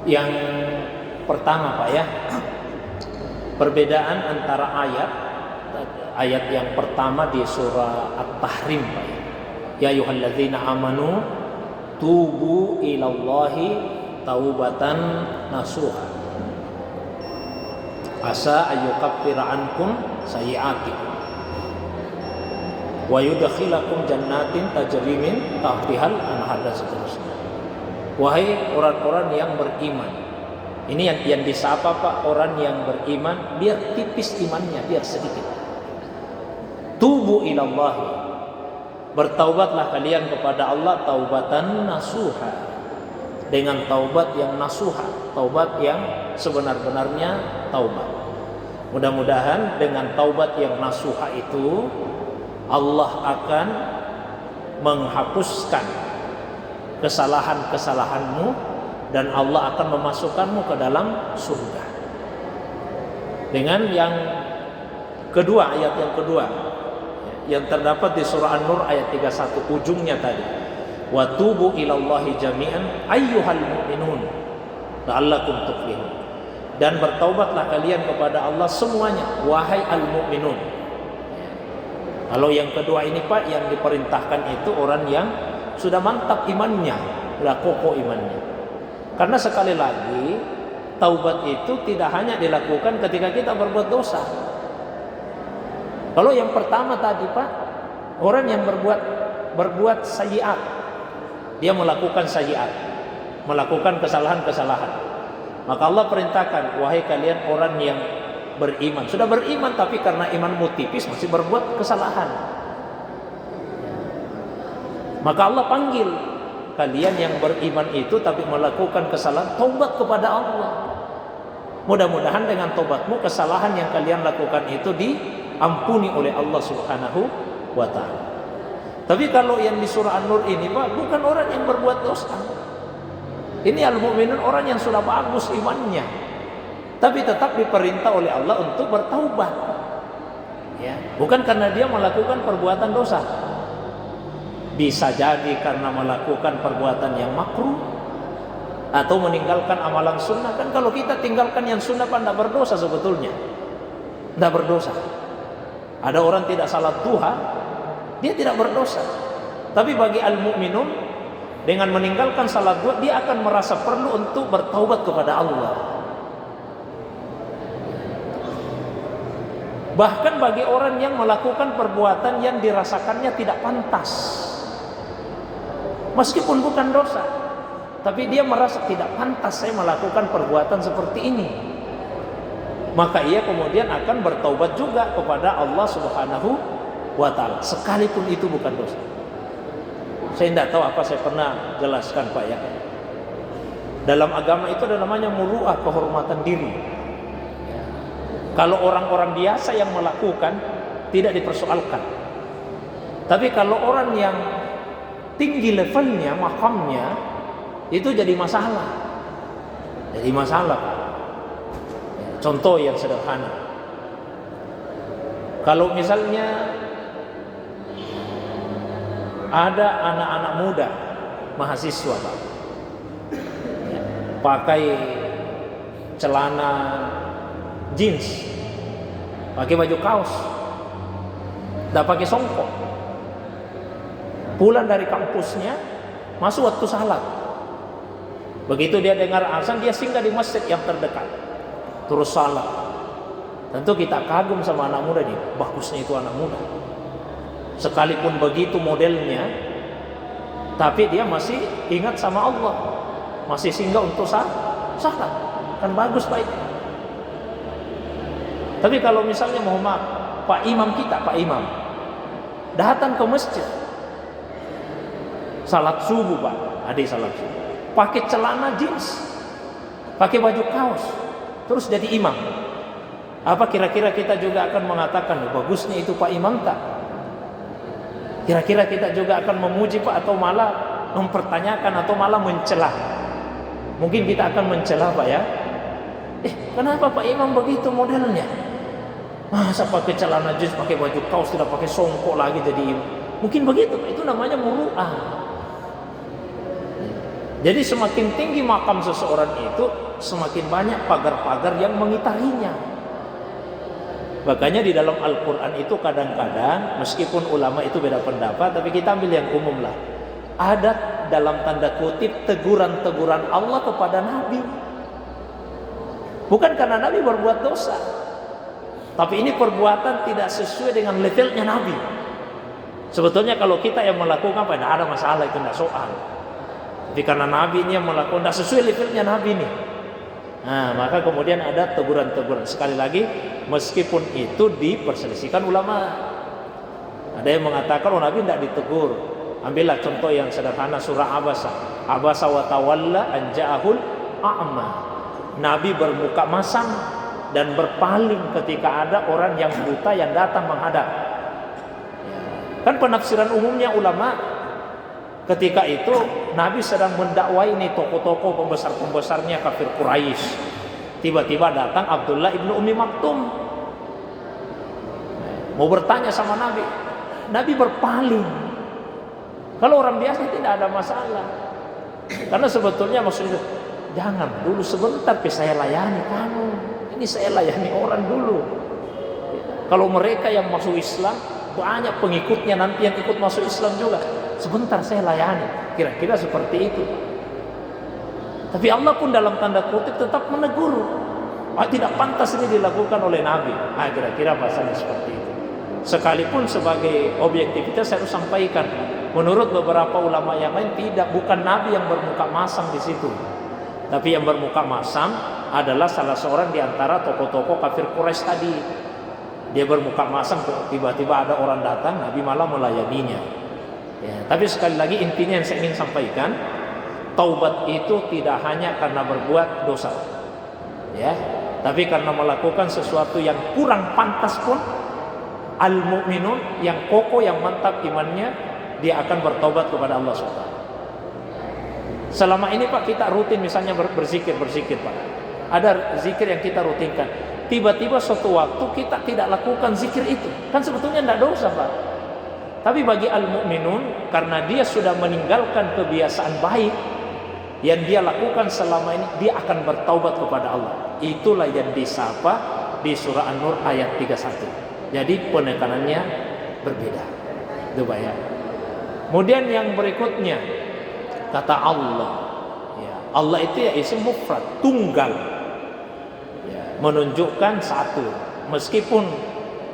Yang pertama Pak ya, perbedaan antara ayat yang pertama di surah At-Tahrim Pak ya. Ya ayyuhalladzina amanu tubu ilallahi taubatan nasuha asa ayyukaffira ankum sayyi'atikum wa yudkhilakum jannatin tajri min tahtihal anhar dan seterusnya. Wahai orang-orang yang beriman. Ini yang disapa Pak, orang yang beriman biar tipis imannya, biar sedikit. Tubu ilallahi, bertaubatlah kalian kepada Allah taubatan nasuha, dengan taubat yang nasuha, taubat yang sebenar-benarnya taubat. Mudah-mudahan dengan taubat yang nasuha itu Allah akan menghapuskan kesalahan-kesalahanmu dan Allah akan memasukkanmu ke dalam surga. Dengan yang kedua, ayat yang kedua yang terdapat di surah An-Nur ayat 31 ujungnya tadi, wa tubu ilallahi jami'an ayyuhal mu'minun la'allakum tuflihun, dan bertaubatlah kalian kepada Allah semuanya wahai al-mu'minun. Kalau yang kedua ini Pak, yang diperintahkan itu orang yang sudah mantap imannya, sudah kokoh imannya. Karena sekali lagi taubat itu tidak hanya dilakukan ketika kita berbuat dosa. Kalau yang pertama tadi Pak, orang yang berbuat sayyiat, dia melakukan sayyiat, melakukan kesalahan-kesalahan, maka Allah perintahkan, wahai kalian orang yang beriman, sudah beriman tapi karena imanmu tipis masih berbuat kesalahan, maka Allah panggil kalian yang beriman itu tapi melakukan kesalahan, taubat kepada Allah. Mudah-mudahan dengan taubatmu kesalahan yang kalian lakukan itu diampuni oleh Allah Subhanahu wa ta'ala. Tapi kalau yang di surah An-Nur ini Pak, bukan orang yang berbuat dosa. Ini al-mu'minun, orang yang sudah bagus imannya, tapi tetap diperintah oleh Allah untuk bertaubat. Ya, bukan karena dia melakukan perbuatan dosa. Bisa jadi karena melakukan perbuatan yang makruh atau meninggalkan amalan sunnah. Kan kalau kita tinggalkan yang sunnah Pak, tidak berdosa sebetulnya, tidak berdosa. Ada orang tidak salat duha, dia tidak berdosa. Tapi bagi al-mu'minun, dengan meninggalkan salat duha, dia akan merasa perlu untuk bertaubat kepada Allah. Bahkan bagi orang yang melakukan perbuatan yang dirasakannya tidak pantas, meskipun bukan dosa, tapi dia merasa tidak pantas saya melakukan perbuatan seperti ini, maka ia kemudian akan bertaubat juga kepada Allah Subhanahu wa ta'ala, sekalipun itu bukan dosa. Saya tidak tahu apa saya pernah jelaskan Pak ya, dalam agama itu ada namanya muru'ah, kehormatan diri. Kalau orang-orang biasa yang melakukan tidak dipersoalkan, tapi kalau orang yang tinggi levelnya, makamnya, itu jadi masalah. Jadi masalah. Contoh yang sederhana, kalau misalnya ada anak-anak muda, mahasiswa Pak, pakai celana jeans, pakai baju kaos, tidak pakai songkok, pulang dari kampusnya, masuk waktu salat, begitu dia dengar azan, dia singgah di masjid yang terdekat, terus salat. Tentu kita kagum sama anak muda nih, bagusnya itu anak muda. Sekalipun begitu modelnya, tapi dia masih ingat sama Allah, masih singgah untuk salat, kan bagus Pak itu. Tapi kalau misalnya mohon maaf, Pak Imam kita, Pak Imam datang ke masjid, salat subuh Pak, adik salat subuh, pakai celana jeans, pakai baju kaos, terus jadi imam, apa kira-kira kita juga akan mengatakan bagusnya itu Pak Imam tak? Kira-kira kita juga akan memuji Pak, atau malah mempertanyakan, atau malah mencela? Mungkin kita akan mencela Pak ya, kenapa Pak Imam begitu modelnya? Masa pakai celana jeans, pakai baju kaos, tidak pakai songkok lagi jadi imam? Mungkin begitu Pak, itu namanya muru'ah. Jadi semakin tinggi makam seseorang itu, semakin banyak pagar-pagar yang mengitarinya. Makanya di dalam Al-Quran itu kadang-kadang, meskipun ulama itu beda pendapat, tapi kita ambil yang umum lah. Ada dalam tanda kutip teguran-teguran Allah kepada Nabi. Bukan karena Nabi berbuat dosa, tapi ini perbuatan tidak sesuai dengan levelnya Nabi. Sebetulnya kalau kita yang melakukan apa, tidak ada masalah, itu tidak soal. Tapi karena Nabi ini yang melakukan, tidak sesuai levelnya Nabi nih. Nah, maka kemudian ada teguran-teguran. Sekali lagi, meskipun itu diperselisihkan ulama. Ada yang mengatakan, oh Nabi tidak ditegur. Ambillah contoh yang sederhana, surah Abasa. Abasa wa tawalla an ja'ahul a'ma. Nabi bermuka masam dan berpaling ketika ada orang yang buta yang datang menghadap. Kan penafsiran umumnya ulama, ketika itu Nabi sedang mendakwai ini tokoh-tokoh pembesar-pembesarnya kafir Quraisy. Tiba-tiba datang Abdullah ibnu Ummi Maktum, mau bertanya sama Nabi. Nabi berpaling. Kalau orang biasa tidak ada masalah, karena sebetulnya maksudnya, jangan dulu sebentar saya layani kamu. Ini saya layani orang dulu. Kalau mereka yang masuk Islam, banyak pengikutnya nanti yang ikut masuk Islam juga. Sebentar saya layani. Kira-kira seperti itu. Tapi Allah pun dalam tanda kutip tetap menegur. Tidak pantas ini dilakukan oleh Nabi. Kira-kira bahasanya seperti itu. Sekalipun sebagai objektivitas saya harus sampaikan, menurut beberapa ulama yang lain bukan Nabi yang bermuka masam di situ. Tapi yang bermuka masam adalah salah seorang di antara tokoh-tokoh kafir Quraisy tadi. Dia bermuka masam, tiba-tiba ada orang datang, Nabi malah melayaninya. Ya, tapi sekali lagi intinya yang saya ingin sampaikan, taubat itu tidak hanya karena berbuat dosa, ya, tapi karena melakukan sesuatu yang kurang pantas pun. Al-mu'minun yang kokoh, yang mantap imannya, dia akan bertobat kepada Allah SWT. Selama ini Pak, kita rutin misalnya berzikir Pak. Ada zikir yang kita rutinkan. Tiba-tiba suatu waktu kita tidak lakukan zikir itu, kan sebetulnya tidak dosa Pak. Tapi bagi al-mu'minun, karena dia sudah meninggalkan kebiasaan baik yang dia lakukan selama ini, dia akan bertaubat kepada Allah. Itulah yang disapa di surah An-Nur ayat 31. Jadi penekanannya berbeda. Itu Pak ya. Kemudian yang berikutnya, kata Allah, ya, Allah itu ya isim mufrad, tunggal, ya, menunjukkan satu. Meskipun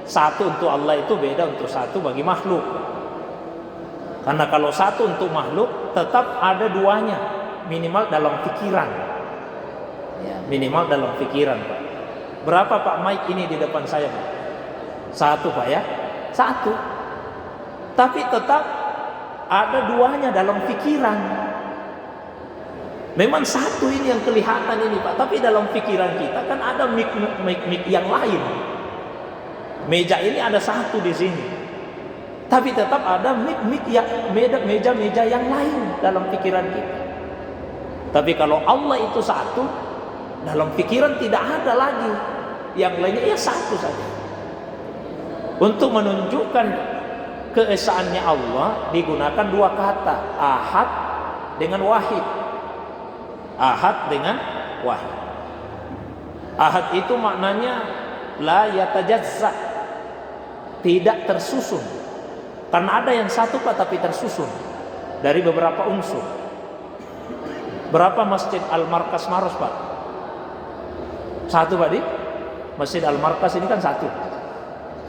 satu untuk Allah itu beda untuk satu bagi makhluk. Karena kalau satu untuk makhluk, tetap ada duanya, minimal dalam pikiran, ya, minimal dalam pikiran Pak. Berapa Pak mic ini di depan saya Pak? Satu Pak ya, satu. Tapi tetap ada duanya dalam pikiran. Memang satu ini yang kelihatan ini Pak, tapi dalam pikiran kita kan ada mic yang lain. Meja ini ada satu di sini, tapi tetap ada mic yang meja yang lain dalam pikiran kita. Tapi kalau Allah itu satu, dalam pikiran tidak ada lagi yang lainnya, ya satu saja. Untuk menunjukkan keesaannya Allah digunakan dua kata, ahad dengan wahid. Ahad dengan wahid. Ahad itu maknanya la yatajazza, tidak tersusun. Karena ada yang satu Pak tapi tersusun dari beberapa unsur. Berapa Masjid Al-Markas Maros Pak? Satu Pak di Masjid Al-Markas ini kan satu.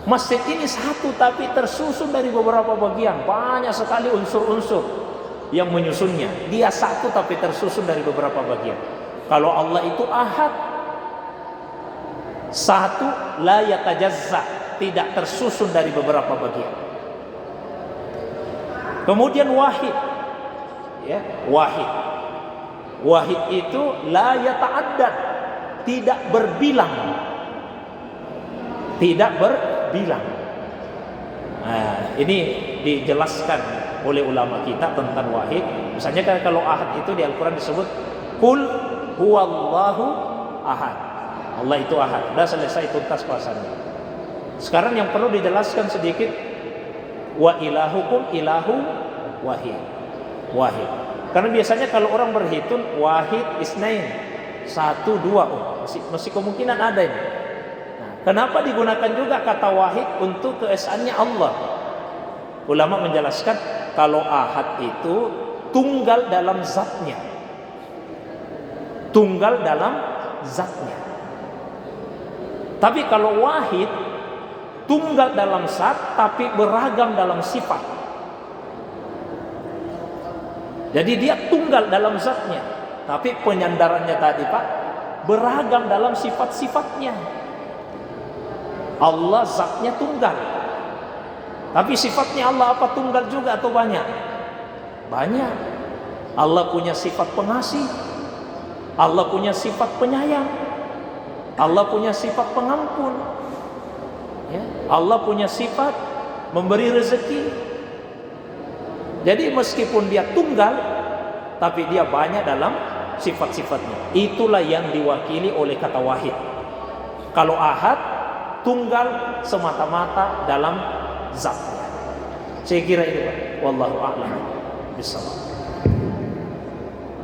Masjid ini satu tapi tersusun dari beberapa bagian, banyak sekali unsur-unsur yang menyusunnya. Dia satu tapi tersusun dari beberapa bagian. Kalau Allah itu ahad, satu, la yatajazza, tidak tersusun dari beberapa bagian. Kemudian wahid, ya, wahid. Wahid itu la yata'addad, tidak berbilang. Tidak berbilang. Nah, ini dijelaskan oleh ulama kita tentang wahid. Misalnya kalau ahad itu di Al-Quran disebut Qul huwallahu ahad. Allah itu ahad. Sudah selesai tuntas bahasanya. Sekarang yang perlu dijelaskan sedikit, wa ilahukum ilahu wahid. Wahid. Karena biasanya kalau orang berhitung wahid isnain, satu dua, masih kemungkinan ada ini. Nah, kenapa digunakan juga kata wahid untuk keesaannya Allah? Ulama menjelaskan kalau ahad itu tunggal dalam zatnya, tunggal dalam zatnya. Tapi kalau wahid tunggal dalam zat tapi beragam dalam sifat. Jadi dia tunggal dalam zatnya, tapi penyandarannya tadi Pak, beragam dalam sifat-sifatnya. Allah zatnya tunggal, tapi sifatnya Allah apa tunggal juga atau banyak? Banyak. Allah punya sifat pengasih, Allah punya sifat penyayang, Allah punya sifat pengampun, ya. Allah punya sifat memberi rezeki. Jadi meskipun dia tunggal, tapi dia banyak dalam sifat-sifatnya. Itulah yang diwakili oleh kata wahid. Kalau ahad, tunggal semata-mata dalam zatnya. Saya kira itu Pak. Wallahu a'lam bishawab.